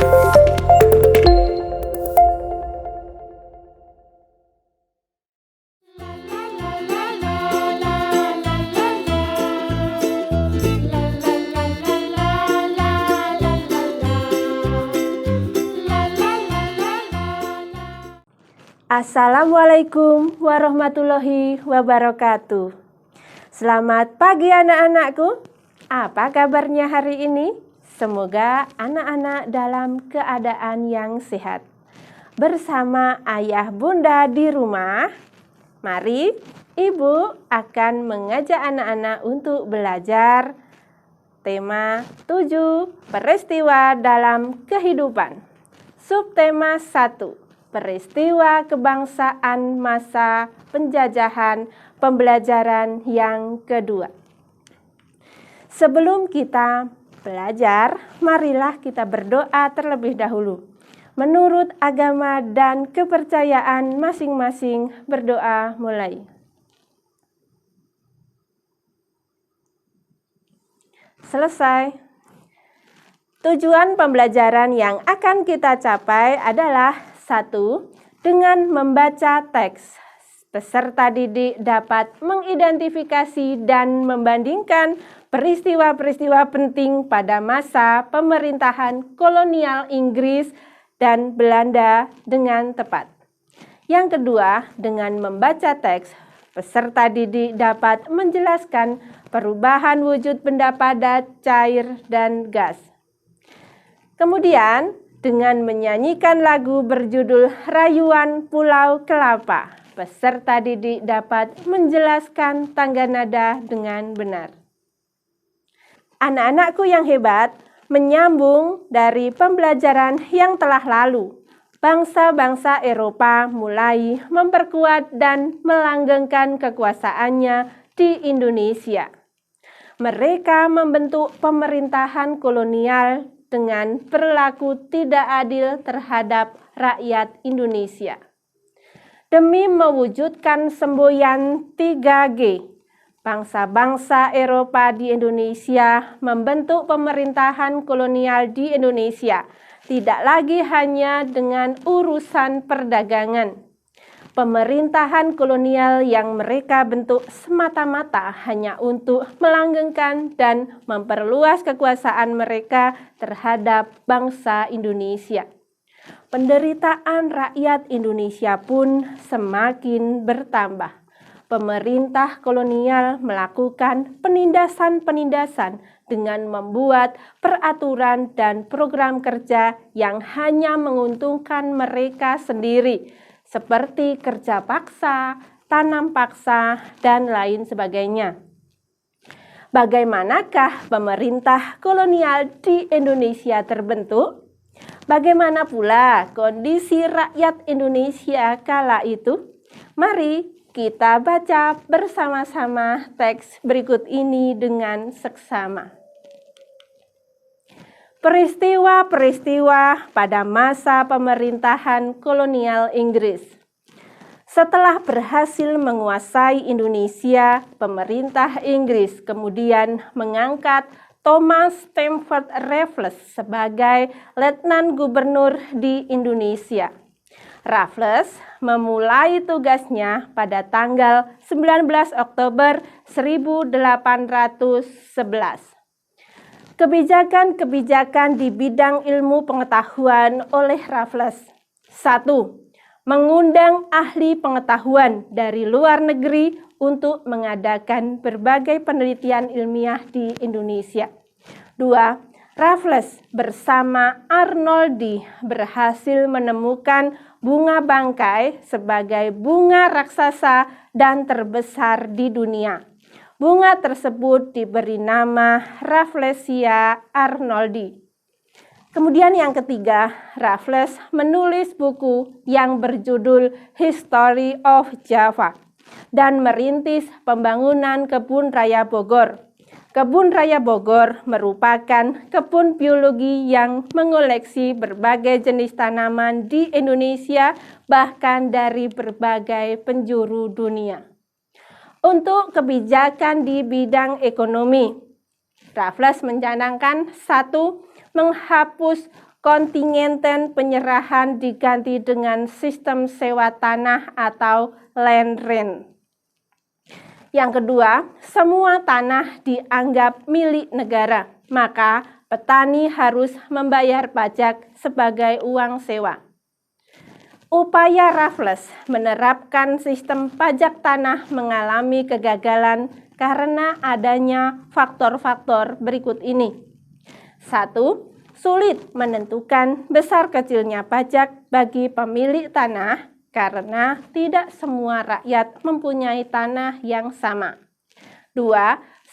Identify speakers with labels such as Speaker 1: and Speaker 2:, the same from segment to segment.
Speaker 1: Assalamualaikum warahmatullahi wabarakatuh. Selamat pagi anak-anakku. Apa kabarnya hari ini? Semoga anak-anak dalam keadaan yang sehat. Bersama ayah bunda di rumah, mari ibu akan mengajak anak-anak untuk belajar tema 7 peristiwa dalam kehidupan. Subtema 1. Peristiwa kebangsaan masa penjajahan pembelajaran yang kedua. Sebelum kita belajar, marilah kita berdoa terlebih dahulu. Menurut agama dan kepercayaan masing-masing, berdoa mulai. Selesai. Tujuan pembelajaran yang akan kita capai adalah 1. Dengan membaca teks, peserta didik dapat mengidentifikasi dan membandingkan peristiwa-peristiwa penting pada masa pemerintahan kolonial Inggris dan Belanda dengan tepat. Yang kedua, dengan membaca teks, peserta didik dapat menjelaskan perubahan wujud benda padat, cair, dan gas. Kemudian, dengan menyanyikan lagu berjudul Rayuan Pulau Kelapa, peserta didik dapat menjelaskan tangga nada dengan benar. Anak-anakku yang hebat, menyambung dari pembelajaran yang telah lalu, bangsa-bangsa Eropa mulai memperkuat dan melanggengkan kekuasaannya di Indonesia. Mereka membentuk pemerintahan kolonial dengan perilaku tidak adil terhadap rakyat Indonesia. Demi mewujudkan semboyan 3G, bangsa-bangsa Eropa di Indonesia membentuk pemerintahan kolonial di Indonesia, tidak lagi hanya dengan urusan perdagangan. Pemerintahan kolonial yang mereka bentuk semata-mata hanya untuk melanggengkan dan memperluas kekuasaan mereka terhadap bangsa Indonesia. Penderitaan rakyat Indonesia pun semakin bertambah. Pemerintah kolonial melakukan penindasan-penindasan dengan membuat peraturan dan program kerja yang hanya menguntungkan mereka sendiri, seperti kerja paksa, tanam paksa, dan lain sebagainya. Bagaimanakah pemerintah kolonial di Indonesia terbentuk? Bagaimana pula kondisi rakyat Indonesia kala itu? Mari kita baca bersama-sama teks berikut ini dengan seksama. Peristiwa-peristiwa pada masa pemerintahan kolonial Inggris. Setelah berhasil menguasai Indonesia, pemerintah Inggris kemudian mengangkat Thomas Stamford Raffles sebagai Letnan Gubernur di Indonesia. Raffles memulai tugasnya pada tanggal 19 Oktober 1811. Kebijakan-kebijakan di bidang ilmu pengetahuan oleh Raffles. 1. Mengundang ahli pengetahuan dari luar negeri untuk mengadakan berbagai penelitian ilmiah di Indonesia. 2. Raffles bersama Arnoldi berhasil menemukan bunga bangkai sebagai bunga raksasa dan terbesar di dunia. Bunga tersebut diberi nama Rafflesia arnoldi. Kemudian yang ketiga, Raffles menulis buku yang berjudul History of Java dan merintis pembangunan Kebun Raya Bogor. Kebun Raya Bogor merupakan kebun biologi yang mengoleksi berbagai jenis tanaman di Indonesia, bahkan dari berbagai penjuru dunia. Untuk kebijakan di bidang ekonomi, Raffles mencanangkan 1. Menghapus kontingenten penyerahan diganti dengan sistem sewa tanah atau land rent. Yang kedua, semua tanah dianggap milik negara, maka petani harus membayar pajak sebagai uang sewa. Upaya Raffles menerapkan sistem pajak tanah mengalami kegagalan karena adanya faktor-faktor berikut ini. 1. Sulit menentukan besar kecilnya pajak bagi pemilik tanah karena tidak semua rakyat mempunyai tanah yang sama. 2.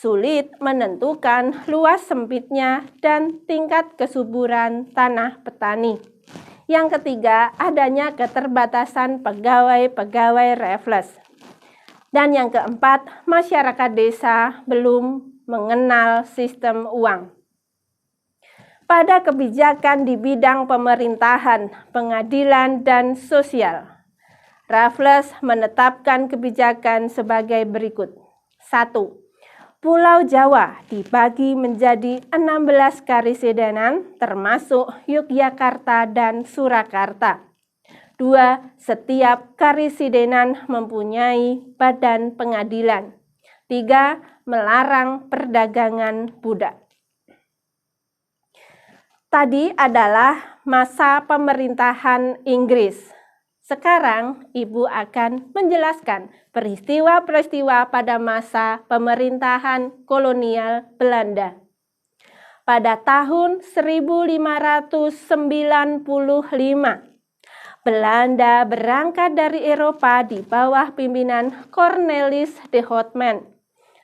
Speaker 1: Sulit menentukan luas sempitnya dan tingkat kesuburan tanah petani. Yang ketiga, adanya keterbatasan pegawai-pegawai Raffles. Dan yang keempat, masyarakat desa belum mengenal sistem uang. Pada kebijakan di bidang pemerintahan, pengadilan, dan sosial, Raffles menetapkan kebijakan sebagai berikut. 1. Pulau Jawa dibagi menjadi 16 karisidenan termasuk Yogyakarta dan Surakarta. 2. Setiap karisidenan mempunyai badan pengadilan. 3. Melarang perdagangan budak. Tadi adalah masa pemerintahan Inggris. Sekarang Ibu akan menjelaskan peristiwa-peristiwa pada masa pemerintahan kolonial Belanda. Pada tahun 1595, Belanda berangkat dari Eropa di bawah pimpinan Cornelis de Houtman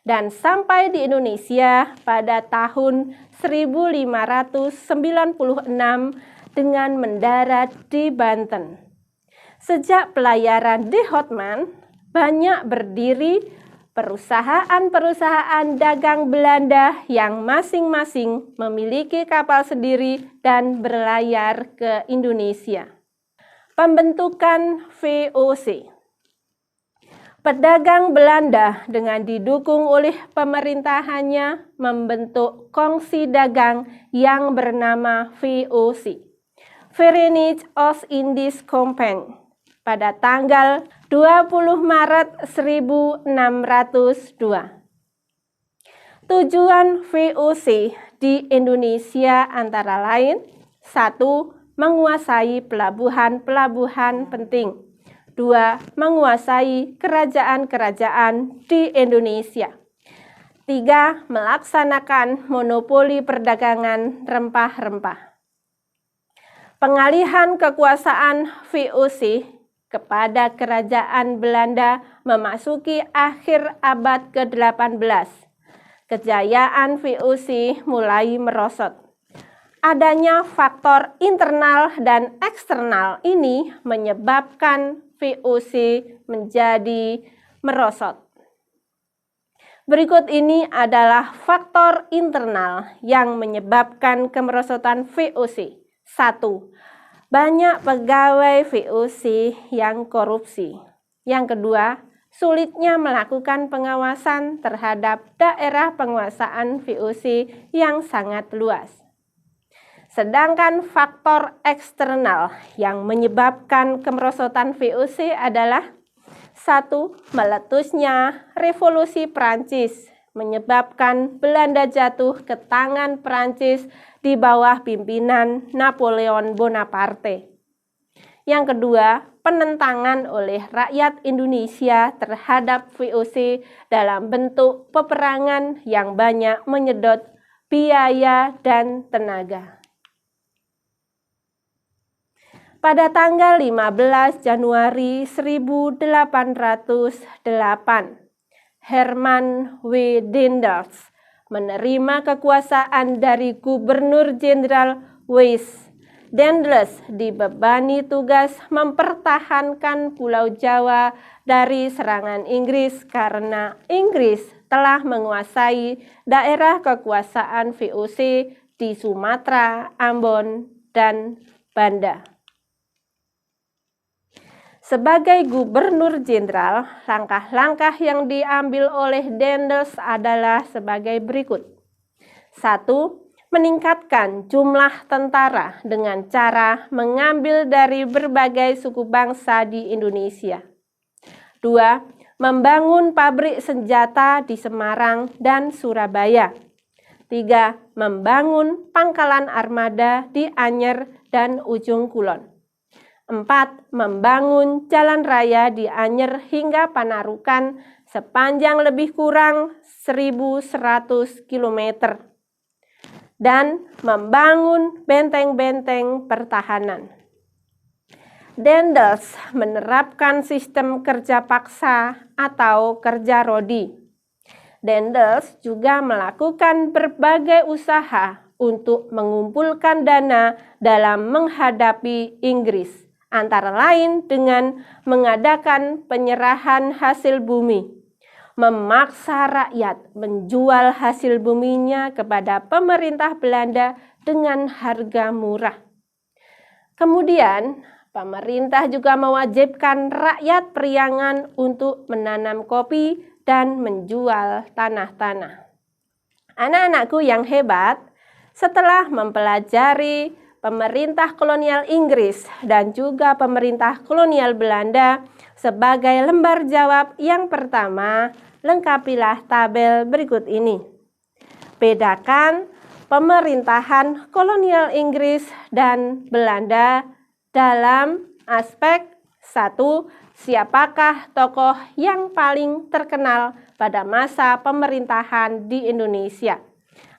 Speaker 1: dan sampai di Indonesia pada tahun 1596 dengan mendarat di Banten. Sejak pelayaran de Houtman, banyak berdiri perusahaan-perusahaan dagang Belanda yang masing-masing memiliki kapal sendiri dan berlayar ke Indonesia. Pembentukan VOC. Pedagang Belanda dengan didukung oleh pemerintahannya membentuk kongsi dagang yang bernama VOC, Verenigd Oost-Indisch Compagnie, pada tanggal 20 Maret 1602. Tujuan VOC di Indonesia antara lain: 1. Menguasai pelabuhan-pelabuhan penting. 2. Menguasai kerajaan-kerajaan di Indonesia. 3. Melaksanakan monopoli perdagangan rempah-rempah. Pengalihan kekuasaan VOC kepada kerajaan Belanda memasuki akhir abad ke-18. Kejayaan VOC mulai merosot. Adanya faktor internal dan eksternal ini menyebabkan VOC menjadi merosot. Berikut ini adalah faktor internal yang menyebabkan kemerosotan VOC. 1. Banyak pegawai VOC yang korupsi. Yang kedua, sulitnya melakukan pengawasan terhadap daerah penguasaan VOC yang sangat luas. Sedangkan faktor eksternal yang menyebabkan kemerosotan VOC adalah: 1. Meletusnya Revolusi Prancis menyebabkan Belanda jatuh ke tangan Prancis di bawah pimpinan Napoleon Bonaparte. Yang kedua, penentangan oleh rakyat Indonesia terhadap VOC dalam bentuk peperangan yang banyak menyedot biaya dan tenaga. Pada tanggal 15 Januari 1808, Herman W. Daendels menerima kekuasaan dari Gubernur Jenderal Wyse. Daendels dibebani tugas mempertahankan Pulau Jawa dari serangan Inggris karena Inggris telah menguasai daerah kekuasaan VOC di Sumatera, Ambon, dan Banda. Sebagai Gubernur Jenderal, langkah-langkah yang diambil oleh Daendels adalah sebagai berikut. 1. meningkatkan jumlah tentara dengan cara mengambil dari berbagai suku bangsa di Indonesia. 2. Membangun pabrik senjata di Semarang dan Surabaya. 3. Membangun pangkalan armada di Anyer dan Ujung Kulon. 4. Membangun jalan raya di Anyer hingga Panarukan sepanjang lebih kurang 1.100 km. Dan membangun benteng-benteng pertahanan. Daendels menerapkan sistem kerja paksa atau kerja rodi. Daendels juga melakukan berbagai usaha untuk mengumpulkan dana dalam menghadapi Inggris, antara lain dengan mengadakan penyerahan hasil bumi, memaksa rakyat menjual hasil buminya kepada pemerintah Belanda dengan harga murah. Kemudian, pemerintah juga mewajibkan rakyat Priangan untuk menanam kopi dan menjual tanah-tanah. Anak-anakku yang hebat, setelah mempelajari pemerintah kolonial Inggris dan juga pemerintah kolonial Belanda sebagai lembar jawab yang pertama, lengkapilah tabel berikut ini. Bedakan pemerintahan kolonial Inggris dan Belanda dalam aspek 1. Siapakah tokoh yang paling terkenal pada masa pemerintahan di Indonesia?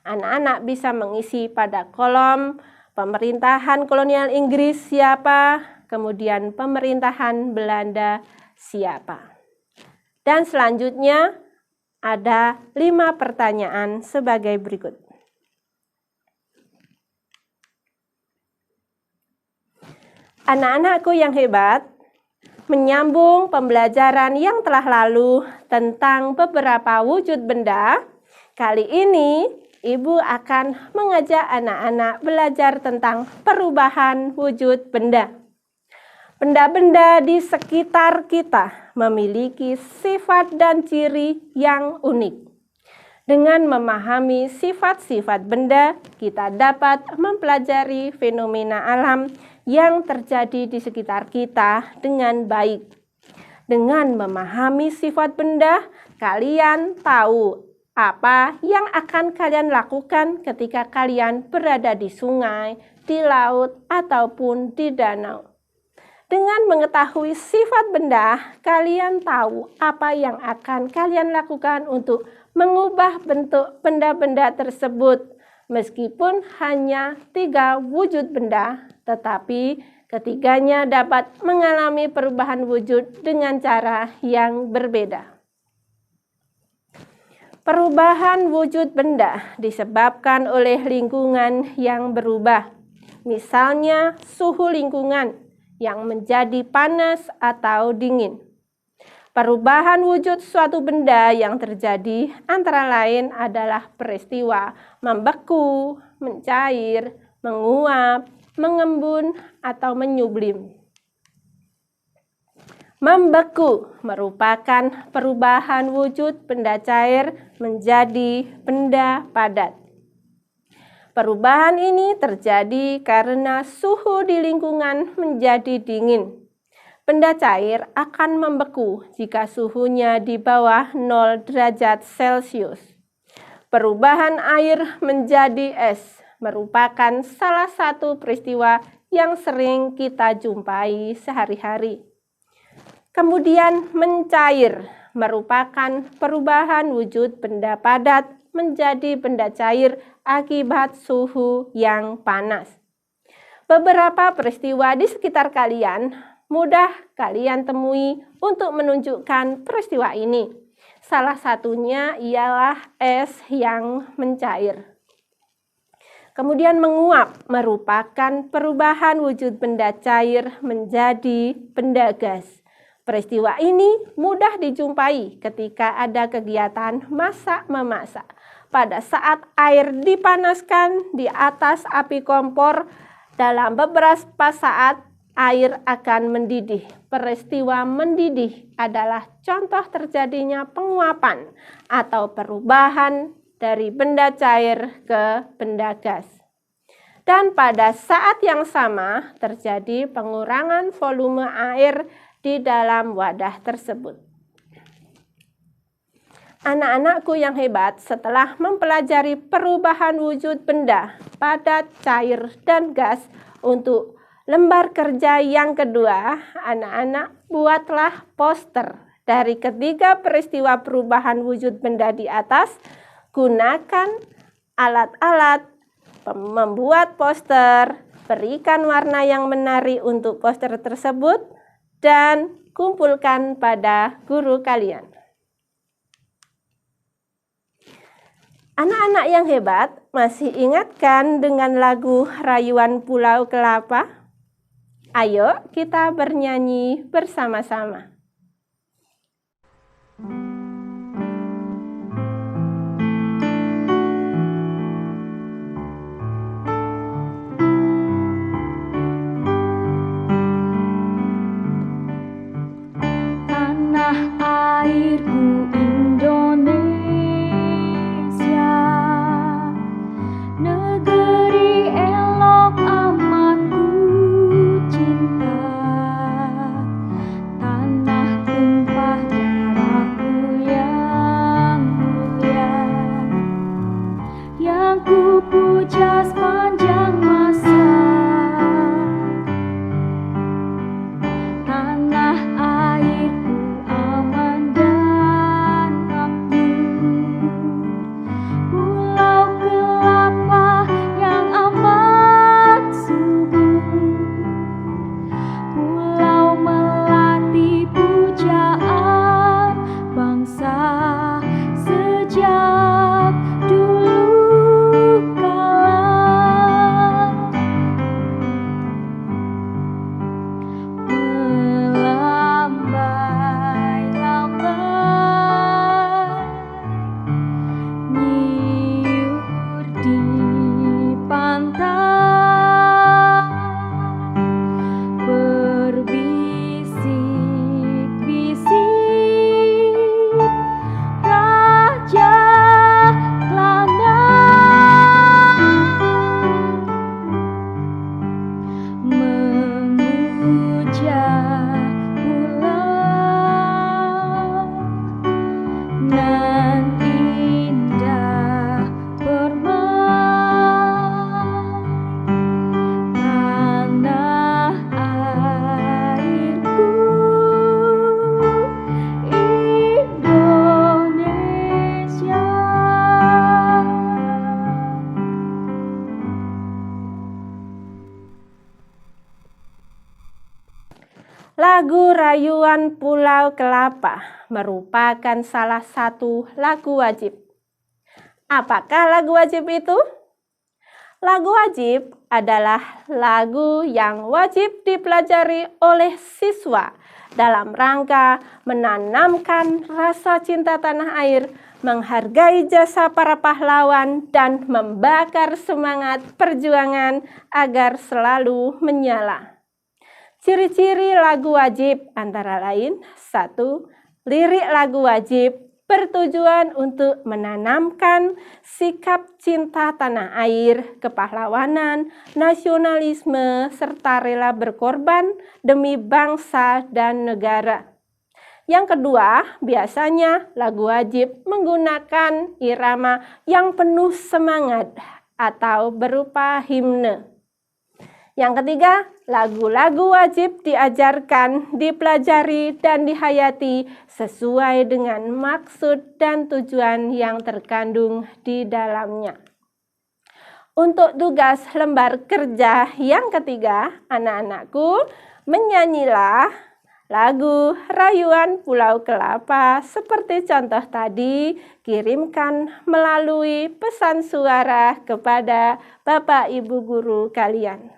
Speaker 1: Anak-anak bisa mengisi pada kolom pemerintahan kolonial Inggris siapa, kemudian pemerintahan Belanda siapa. Dan selanjutnya ada 5 pertanyaan sebagai berikut. Anak-anakku yang hebat, menyambung pembelajaran yang telah lalu tentang beberapa wujud benda, kali ini Ibu akan mengajak anak-anak belajar tentang perubahan wujud benda. Benda-benda di sekitar kita memiliki sifat dan ciri yang unik. Dengan memahami sifat-sifat benda, kita dapat mempelajari fenomena alam yang terjadi di sekitar kita dengan baik. Dengan memahami sifat benda, kalian tahu apa yang akan kalian lakukan ketika kalian berada di sungai, di laut, ataupun di danau. Dengan mengetahui sifat benda, kalian tahu apa yang akan kalian lakukan untuk mengubah bentuk benda-benda tersebut. Meskipun hanya 3 wujud benda, tetapi ketiganya dapat mengalami perubahan wujud dengan cara yang berbeda. Perubahan wujud benda disebabkan oleh lingkungan yang berubah. Misalnya suhu lingkungan yang menjadi panas atau dingin. Perubahan wujud suatu benda yang terjadi antara lain adalah peristiwa membeku, mencair, menguap, mengembun, atau menyublim. Membeku merupakan perubahan wujud benda cair menjadi benda padat. Perubahan ini terjadi karena suhu di lingkungan menjadi dingin. Benda cair akan membeku jika suhunya di bawah 0 derajat Celcius. Perubahan air menjadi es merupakan salah satu peristiwa yang sering kita jumpai sehari-hari. Kemudian mencair merupakan perubahan wujud benda padat menjadi benda cair akibat suhu yang panas. Beberapa peristiwa di sekitar kalian mudah kalian temui untuk menunjukkan peristiwa ini. Salah satunya ialah es yang mencair. Kemudian menguap merupakan perubahan wujud benda cair menjadi benda gas. Peristiwa ini mudah dijumpai ketika ada kegiatan masak-memasak. Pada saat air dipanaskan di atas api kompor, dalam beberapa saat air akan mendidih. Peristiwa mendidih adalah contoh terjadinya penguapan atau perubahan dari benda cair ke benda gas. Dan pada saat yang sama terjadi pengurangan volume air di dalam wadah tersebut. Anak-anakku yang hebat, setelah mempelajari perubahan wujud benda, padat, cair, dan gas untuk lembar kerja yang kedua, anak-anak buatlah poster dari ketiga peristiwa perubahan wujud benda di atas. Gunakan alat-alat membuat poster, berikan warna yang menarik untuk poster tersebut, dan kumpulkan pada guru kalian. Anak-anak yang hebat, masih ingatkan dengan lagu Rayuan Pulau Kelapa? Ayo kita bernyanyi bersama-sama. Lagu Rayuan Pulau Kelapa merupakan salah satu lagu wajib. Apakah lagu wajib itu? Lagu wajib adalah lagu yang wajib dipelajari oleh siswa dalam rangka menanamkan rasa cinta tanah air, menghargai jasa para pahlawan, dan membakar semangat perjuangan agar selalu menyala. Ciri-ciri lagu wajib antara lain: 1. Lirik lagu wajib bertujuan untuk menanamkan sikap cinta tanah air, kepahlawanan, nasionalisme, serta rela berkorban demi bangsa dan negara. Yang kedua, biasanya lagu wajib menggunakan irama yang penuh semangat atau berupa himne. Yang ketiga, lagu-lagu wajib diajarkan, dipelajari, dan dihayati sesuai dengan maksud dan tujuan yang terkandung di dalamnya. Untuk tugas lembar kerja yang ketiga, anak-anakku menyanyilah lagu Rayuan Pulau Kelapa seperti contoh tadi. Kirimkan melalui pesan suara kepada Bapak Ibu guru kalian.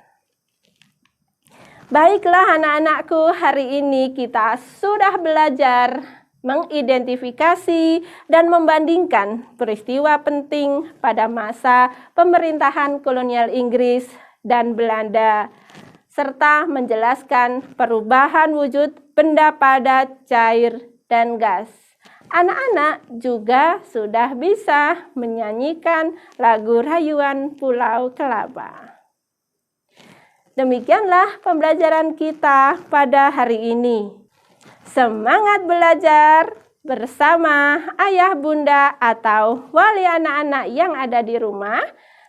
Speaker 1: Baiklah anak-anakku, hari ini kita sudah belajar mengidentifikasi dan membandingkan peristiwa penting pada masa pemerintahan kolonial Inggris dan Belanda, serta menjelaskan perubahan wujud benda padat, cair, dan gas. Anak-anak juga sudah bisa menyanyikan lagu rayuan Pulau Kelapa. Demikianlah pembelajaran kita pada hari ini. Semangat belajar bersama ayah, bunda, atau wali anak-anak yang ada di rumah.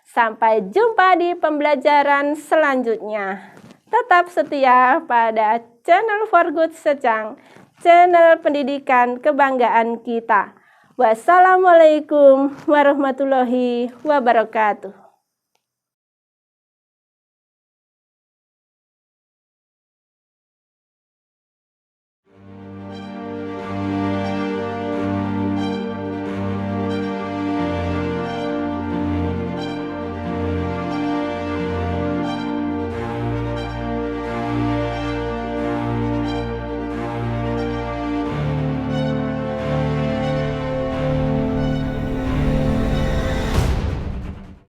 Speaker 1: Sampai jumpa di pembelajaran selanjutnya. Tetap setia pada channel For Good Secang, channel pendidikan kebanggaan kita. Wassalamualaikum warahmatullahi wabarakatuh.